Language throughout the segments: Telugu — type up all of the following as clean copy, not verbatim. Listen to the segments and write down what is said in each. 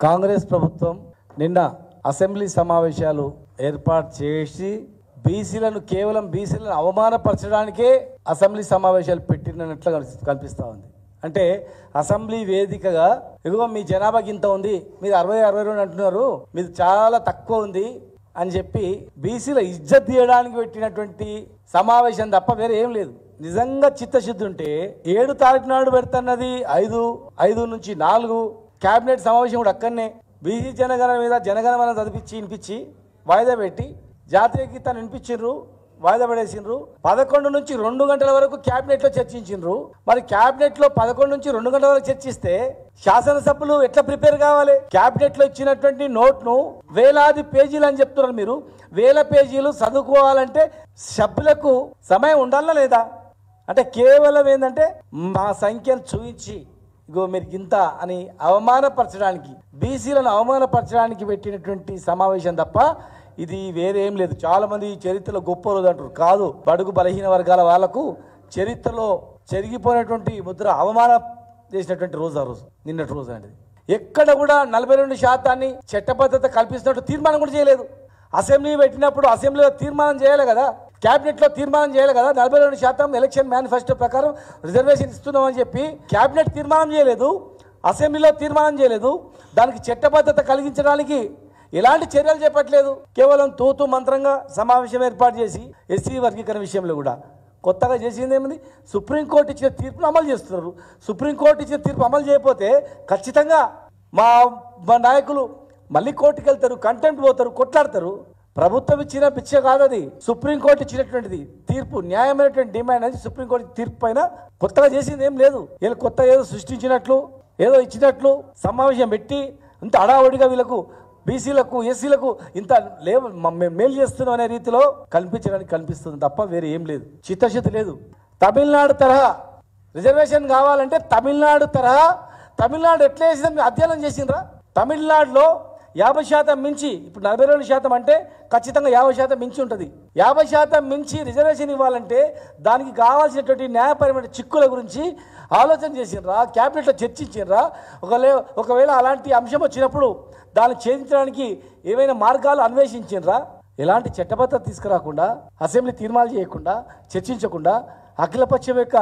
కాంగ్రెస్ ప్రభుత్వం నిన్న అసెంబ్లీ సమావేశాలు ఏర్పాటు చేసి బీసీలను కేవలం బీసీలను అవమానపరచడానికే అసెంబ్లీ సమావేశాలు పెట్టినట్లు కనిపిస్తూ ఉంది. అంటే అసెంబ్లీ వేదికగా ఇదిగో మీ జనాభాకి ఇంత ఉంది, మీరు 62 అంటున్నారు, మీరు చాలా తక్కువ ఉంది అని చెప్పి బీసీల ఇజ్జత్ తీయడానికి పెట్టినటువంటి సమావేశం తప్ప వేరే ఏం లేదు. నిజంగా చిత్తశుద్ధి ఉంటే 7 తారీఖు నాడు పెడుతున్నది 5 నుంచి 4 కేబినెట్ సమావేశం కూడా అక్కడనే బీసీ జనగణన మీద జనగణమన వినిపించి వాయిదా పెట్టి జాతీయ గీతాన్ని వినిపించిండ్రు, వాయిదా పడేసిండ్రు. 11 నుంచి 2 గంటల వరకు క్యాబినెట్లో చర్చించిండ్రు. మరి క్యాబినెట్లో 11 నుంచి 2 గంటల వరకు చర్చిస్తే శాసనసభ్యులు ఎట్లా ప్రిపేర్ కావాలి? క్యాబినెట్లో ఇచ్చినటువంటి నోట్ను వేలాది పేజీలు అని చెప్తున్నారు మీరు. వేల పేజీలు చదువుకోవాలంటే సభ్యులకు సమయం ఉండాలా లేదా? అంటే కేవలం ఏంటంటే మా సంఖ్యను చూపించి ఇగో మీరు ఇంత అని అవమానపరచడానికి, బీసీలను అవమానపరచడానికి పెట్టినటువంటి సమావేశం తప్ప ఇది వేరే ఏం లేదు. చాలా మంది చరిత్రలో గొప్ప రోజు అంటారు, కాదు. బడుగు బలహీన వర్గాల వాళ్లకు చరిత్రలో చెరిగిపోయినటువంటి ముద్ర అవమానం చేసినటువంటి రోజు ఆ రోజు, నిన్నటి రోజు అనేది. ఎక్కడ కూడా 42% చట్టబద్ధత కల్పిస్తున్నట్టు తీర్మానం కూడా చేయలేదు. అసెంబ్లీ పెట్టినప్పుడు అసెంబ్లీలో తీర్మానం చేయాలి కదా, క్యాబినెట్లో తీర్మానం చేయాలి కదా. 42% ఎలక్షన్ మేనిఫెస్టో ప్రకారం రిజర్వేషన్ ఇస్తున్నామని చెప్పి క్యాబినెట్ తీర్మానం చేయలేదు, అసెంబ్లీలో తీర్మానం చేయలేదు. దానికి చట్టబద్ధత కలిగించడానికి ఎలాంటి చర్యలు చేపట్టలేదు. కేవలం తూతు మంత్రంగా సమావేశం ఏర్పాటు చేసి ఎస్సీ వర్గీకరణ విషయంలో కూడా కొత్తగా చేసింది ఏమింది? సుప్రీంకోర్టు ఇచ్చిన తీర్పును అమలు చేస్తున్నారు. సుప్రీంకోర్టు ఇచ్చిన తీర్పు అమలు చేయకపోతే ఖచ్చితంగా మా నాయకులు మళ్ళీ కోర్టుకు వెళ్తారు, కంటెంప్ట్ పోతారు, కొట్లాడతారు. ప్రభుత్వం ఇచ్చిన పిచ్చ కాదు అది, సుప్రీంకోర్టు ఇచ్చినటువంటిది తీర్పు, న్యాయమైనటువంటి డిమాండ్ అనేది. సుప్రీంకోర్టు తీర్పు పైన కొత్తగా చేసింది ఏం లేదు. వీళ్ళు కొత్త ఏదో సృష్టించినట్లు ఏదో ఇచ్చినట్లు సమావేశం పెట్టి ఇంత అడావుడిగా వీళ్ళకు బీసీలకు ఎస్సీలకు ఇంత మేలు చేస్తున్నాం అనే రీతిలో కనిపించడానికి కనిపిస్తుంది తప్ప వేరే ఏం లేదు. చిత్తశుద్ధి లేదు. తమిళనాడు తరహా రిజర్వేషన్ కావాలంటే తమిళనాడు తరహా, తమిళనాడు ఎట్లా చేసిందని అధ్యయనం చేసిండ్రా? తమిళనాడులో 50% మించి, ఇప్పుడు 42% అంటే ఖచ్చితంగా 50% మించి ఉంటుంది. 50% మించి రిజర్వేషన్ ఇవ్వాలంటే దానికి కావాల్సినటువంటి న్యాయపరమైన చిక్కుల గురించి ఆలోచన చేసిండ్రా? క్యాబినెట్లో చర్చించిండ్రా? ఒకవేళ అలాంటి అంశం వచ్చినప్పుడు దాన్ని ఛేదించడానికి ఏవైనా మార్గాలు అన్వేషించిండ్రా? ఎలాంటి చట్టబద్ధత తీసుకురాకుండా, అసెంబ్లీ తీర్మానాలు చేయకుండా, చర్చించకుండా, అఖిలపక్షం యొక్క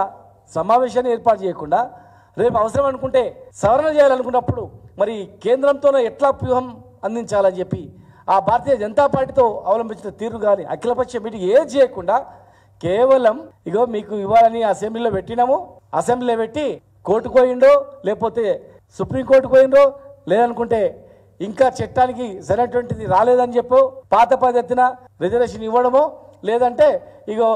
సమావేశాన్ని ఏర్పాటు చేయకుండా, రేపు అవసరం అనుకుంటే సవరణ చేయాలనుకున్నప్పుడు మరి కేంద్రంతోనే ఎట్లా వ్యూహం అందించాలని చెప్పి ఆ భారతీయ జనతా పార్టీతో అవలంబించిన తీరు కానీ అఖిలపక్ష మీటింగ్ ఏది చేయకుండా కేవలం ఇగో మీకు ఇవ్వాలని అసెంబ్లీలో పెట్టినాము, అసెంబ్లీలో పెట్టి కోర్టుకు పోయిండో లేకపోతే సుప్రీంకోర్టుకు పోయిండో, లేదనుకుంటే ఇంకా చట్టానికి సరైనటువంటిది రాలేదని చెప్పో పాత పద్ధతిన రిజర్వేషన్ ఇవ్వడమో, లేదంటే ఇగో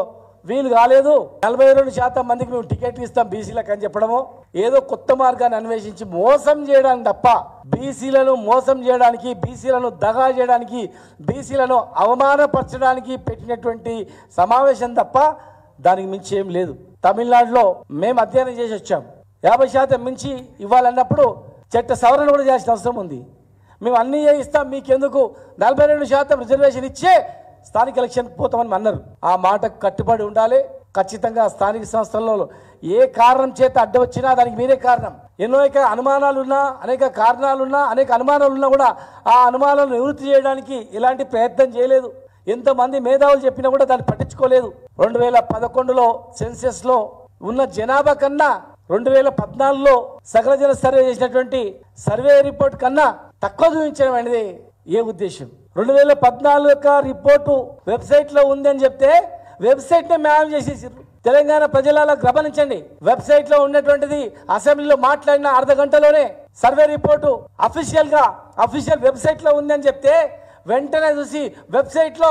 వీలు కాలేదు 42% మందికి మేము టికెట్ ఇస్తాం బీసీలకు అని చెప్పడమో, ఏదో కొత్త మార్గాన్ని అన్వేషించి మోసం చేయడానికి తప్ప, బీసీలను మోసం చేయడానికి, బీసీలను దగా చేయడానికి, బీసీలను అవమానపరచడానికి పెట్టినటువంటి సమావేశం తప్ప దానికి మించి ఏం లేదు. తమిళనాడులో మేము అధ్యయనం చేసి వచ్చాం. 50% మించి ఇవ్వాలన్నప్పుడు చట్ట సవరణ కూడా చేయాల్సిన అవసరం ఉంది. మేము అన్నీ ఇస్తాం, మీకెందుకు 42% రిజర్వేషన్ ఇచ్చే స్థానిక ఎలక్షన్ పోతామని అన్నారు. ఆ మాటకు కట్టుబడి ఉండాలి. ఖచ్చితంగా స్థానిక సంస్థల్లో ఏ కారణం చేత అడ్డు వచ్చినా దానికి మీరే కారణం. అనేక అనుమానాలున్నా, అనేక కారణాలున్నా, అనేక అనుమానాలున్నా కూడా ఆ అనుమానాలను నివృత్తి చేయడానికి ఎలాంటి ప్రయత్నం చేయలేదు. ఎంతమంది మేధావులు చెప్పినా కూడా దాన్ని పట్టించుకోలేదు. 2011లో సెన్సెస్లో ఉన్న జనాభా కన్నా 2014లో సకల జన సర్వే చేసినటువంటి సర్వే రిపోర్ట్ కన్నా తక్కువ చూపించడం అనేది ఏ ఉద్దేశం? 2014 యొక్క రిపోర్టు వెబ్సైట్లో ఉందని చెప్తే వెబ్సైట్నే మ్యామ్ చేసేసారు. తెలంగాణ ప్రజల గమనించండి, వెబ్సైట్లో ఉన్నటువంటిది అసెంబ్లీలో మాట్లాడిన అర్ధ గంటలోనే సర్వే రిపోర్టు అఫీషియల్ వెబ్సైట్లో ఉందని చెప్తే వెంటనే చూసి వెబ్సైట్లో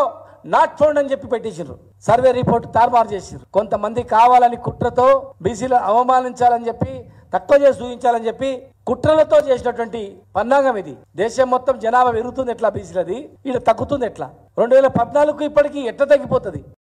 నాట్ ఫౌండ్ అని చెప్పి పెట్టేసారు. సర్వే రిపోర్టు తారుమారు చేసారు. కొంతమంది కావాలని కుట్రతో బీసీలు అవమానించాలని చెప్పి, తక్కువ చేసి చూపించాలని చెప్పి కుట్రలతో చేసినటువంటి పన్నాగం ఇది. దేశం మొత్తం జనాభా పెరుగుతుంది ఎట్లా, బీసీలది ఇక్కడ తగ్గుతుంది ఎట్లా? 2014కు ఇప్పటికీ ఎట్లా తగ్గిపోతుంది?